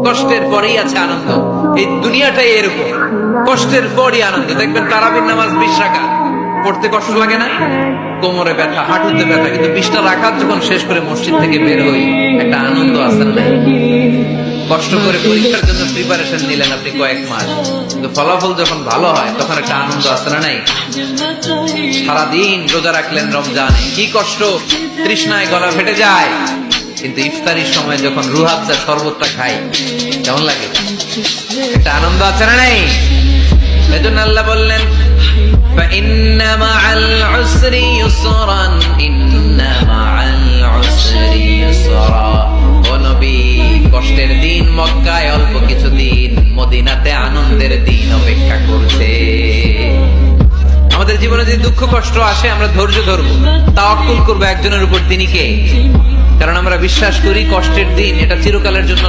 কষ্টের পরেই আছে আনন্দ। এই দুনিয়াটাই এরকম, কষ্টের পরই আনন্দ। দেখবেন তারাবির নামাজ 20 রাকাত পড়তে কষ্ট লাগে না? কোমরে ব্যথা, হাঁটুতে ব্যথা, কিন্তু 20টা রাকাত যখন শেষ করে মসজিদ থেকে বের হই, একটা আনন্দ আছে না? কষ্ট করে পরীক্ষার জন্য প্রিপারেশন নিলেন আপনি কয়েক মাস, কিন্তু ফলাফল যখন ভালো হয় তখন একটা আনন্দ আছে না? নাই? সারাদিন রোজা রাখলেন রমজানে, কি কষ্ট, তৃষ্ণায় গলা ফেটে যায়, কিন্তু ইফতারির সময় যখন রুহাবজা শরবতটা খাই, কেমন লাগে? একটা আনন্দ আছে না? নাই? এজন্য আল্লাহ বললেন فإن مع العسر يسرا إن مع العسر يسرا। ও নবী, কষ্টের দিন মক্কায় অল্প কিছুদিন, মদিনাতে আনন্দের দিন অপেক্ষা করছে। আমাদের জীবনে যদি দুঃখ কষ্ট আসে, আমরা ধৈর্য ধরবো, তাওয়াক্কুল করবো একজনের উপর, তিনি কে? কারণ আমরা বিশ্বাস করি কষ্টের দিন এটা চিরকালের জন্য